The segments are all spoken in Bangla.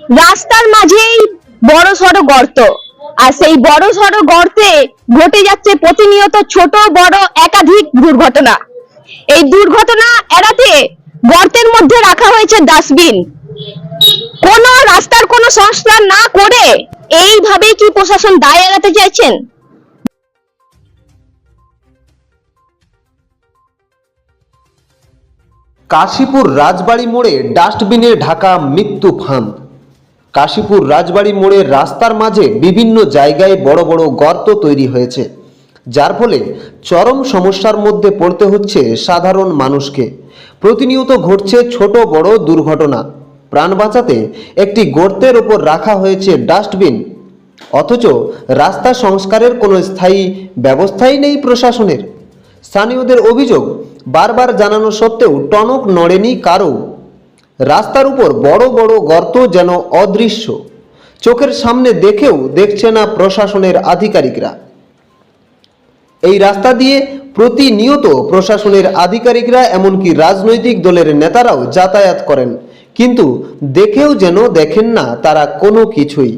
রাস্তার মাঝেই বড় সড়ো গর্ত, আর সেই বড় সড়ো গর্তে ঘটে যাচ্ছে প্রতিনিয়ত ছোট বড় একাধিক দুর্ঘটনা। এই দুর্ঘটনা এড়াতে গর্তের মধ্যে রাখা হয়েছে ডাস্টবিন। কোনো রাস্তার কোনো সংস্কার না করে এইভাবে কি প্রশাসন দায় এড়াতে চাইছেন? কাশীপুর রাজবাড়ি মোড়ে ডাস্টবিনে ঢাকা মৃত্যু ফাঁদ। কাশীপুর রাজবাড়ি মোড়ের রাস্তার মাঝে বিভিন্ন জায়গায় বড় বড় গর্ত তৈরি হয়েছে, যার ফলে চরম সমস্যার মধ্যে পড়তে হচ্ছে সাধারণ মানুষকে। প্রতিনিয়ত ঘটছে ছোট বড় দুর্ঘটনা। প্রাণ বাঁচাতে একটি গর্তের ওপর রাখা হয়েছে ডাস্টবিন, অথচ রাস্তা সংস্কারের কোনো স্থায়ী ব্যবস্থাই নেই প্রশাসনের। স্থানীয়দের অভিযোগ, বারবার জানানো সত্ত্বেও টনক নড়েনি কারও। রাস্তার উপর বড় বড় গর্ত যেন অদৃশ্য, চোখের সামনে দেখেও দেখছে না প্রশাসনের আধিকারিকরা। এই রাস্তা দিয়ে প্রতিনিয়ত প্রশাসনের আধিকারিকরা এমনকি রাজনৈতিক দলের নেতারাও যাতায়াত করেন, কিন্তু দেখেও যেন দেখেন না তারা কোনো কিছুই।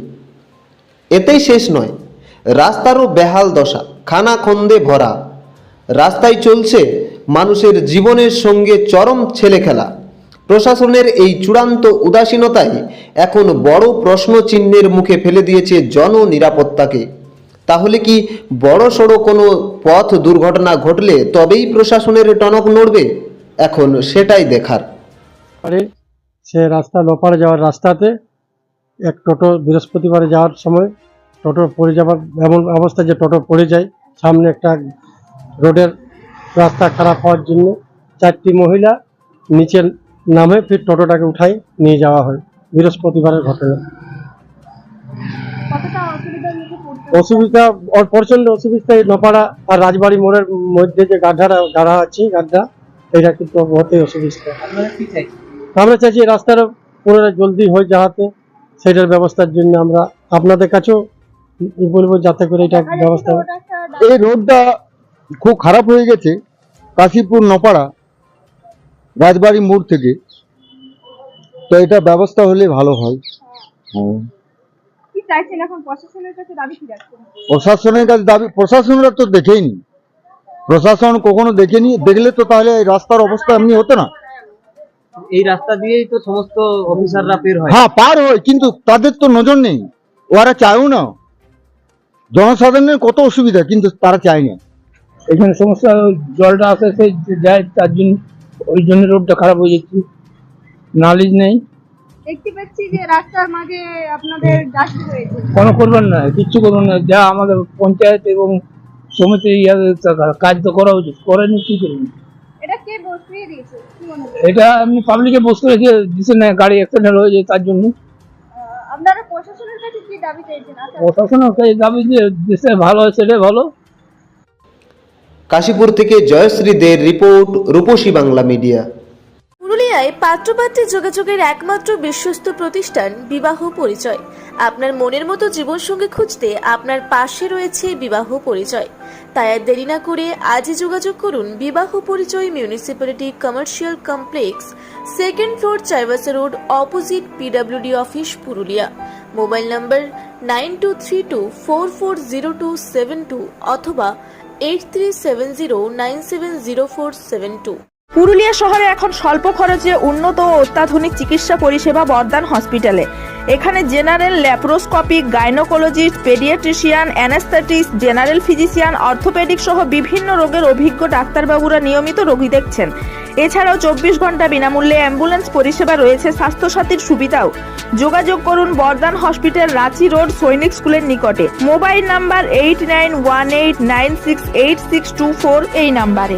এতেই শেষ নয়, রাস্তারও বেহাল দশা, খানাখন্দে ভরা। রাস্তায় চলছে মানুষের জীবনের সঙ্গে চরম ছেলেখেলা। প্রশাসনের এই চূড়ান্ত উদাসীনতাই এখন বড় প্রশ্ন চিহ্নের মুখে ফেলে দিয়েছে জননিরাপত্তাকে। তাহলে কি বড় সড়ো কোনো পথ দুর্ঘটনা ঘটলে তবেই প্রশাসনের টনক নড়বে? এখন সেটাই দেখার। আরে সে রাস্তা লোপারে যাওয়ার রাস্তাতে এক টোটো বৃহস্পতিবারে যাওয়ার সময় টোটো পড়ে যাওয়ার এমন অবস্থা যে টোটো পড়ে যায়। সামনে একটা রোডের রাস্তা খারাপ হওয়ার জন্য 4টি মহিলা নিচে নামে ফির টোটোটাকে উঠাই নিয়ে যাওয়া হয়। বৃহস্পতিবারের ঘটনা। অসুবিধা প্রচন্ড অসুবিধা। এই নোপাড়া আর রাজবাড়ি মোড়ের মধ্যে যে গাঢ়া আছে, গাড্ডা, এটা কিন্তু বহুতই অসুবিধা। আমরা চাইছি রাস্তার পুনরায় জলদি হয়ে যাওয়াতে, সেটার ব্যবস্থার জন্য আমরা আপনাদের কাছেও বলবো যাতে করে এটা ব্যবস্থা। এই রোডটা খুব খারাপ হয়ে গেছে কাশীপুর নপাড়া রাজবাড়ি মোড় থেকে, তো এটা ব্যবস্থা হলে ভালো হয়। প্রশাসনের কাছে দাবি, প্রশাসনরা তো দেখেইনি, প্রশাসন কখনো দেখেনি। দেখলে তো তাহলে এই রাস্তার অবস্থা এমনি হতো না। এই রাস্তা দিয়েই তো সমস্ত অফিসাররা বের হয়। হ্যাঁ, পার হয়, কিন্তু তাদের তো নজর নেই, ওরা চায়ও না। জনসাধারণের কত অসুবিধা, কিন্তু তারা চায় না। এখানে সমস্যা, জলটা আসে সেই যায়, তার জন্য ওই জন্য রোডটা খারাপ হয়ে যাচ্ছে। নালিশ নেই, দেখতে পাচ্ছি যে রাস্তার মাঝে আপনাদের ডাস্টবিন রয়েছে। কোনো করবেন না, কিচ্ছু করবেন না। যা আমাদের পঞ্চায়েত এবং সমিতি কাজ তো করা উচিত, করেনি, কি করবেন? এটা কে বসিয়ে দিয়েছে কি মনে হয়? এটা এমনি পাবলিকে বসে রেখে দিচ্ছে না, গাড়ি অ্যাক্সিডেন্ট হয়ে যায় তার জন্য। আপনারা প্রশাসনের কাছে কি দাবি চাইছেন? প্রশাসনের কাছে দাবি যে দেশে ভালো হয়, সেটাই ভালো। কাশীপুর থেকে জয়শ্রী দের রিপোর্ট, রূপসী বাংলা মিডিয়া। পুরুলিয়ায় পাত্রপাত্রী যোগাযোগের একমাত্র বিশ্বস্ত প্রতিষ্ঠান বিবাহ পরিচয়। আপনার মনের মতো জীবনসঙ্গী খুঁজতে আপনার পাশে রয়েছে বিবাহ পরিচয়। তাই আর দেরি না করে আজই যোগাযোগ করুন বিবাহ পরিচয়, municipality commercial complex, 2nd floor, Chaibasa road, opposite PWD office, Purulia. Mobile নম্বর 9232440272 অথবা 8370970472। পুরুলিয়া শহরে এখন স্বল্প খরচে উন্নত ও অত্যাধুনিক চিকিৎসা পরিষেবা বর্ধমান হসপিটালে। এখানে general, laparoscopic, gynaecologist, paediatrician, anaesthetist, general physician, orthopaedic সহ বিভিন্ন রোগের অভিজ্ঞ ডাক্তারবাবুরা নিয়মিত রোগী দেখছেন। এছাড়াও 24 ঘন্টা বিনামূল্যে অ্যাম্বুলেন্স পরিষেবা রয়েছে, স্বাস্থ্যসাথীর সুবিধাও। যোগাযোগ করুন বর্ধমান হসপিটাল, রাঁচি রোড, সৈনিক স্কুলের নিকটে। মোবাইল নাম্বার 8918968624 এই নাম্বারে।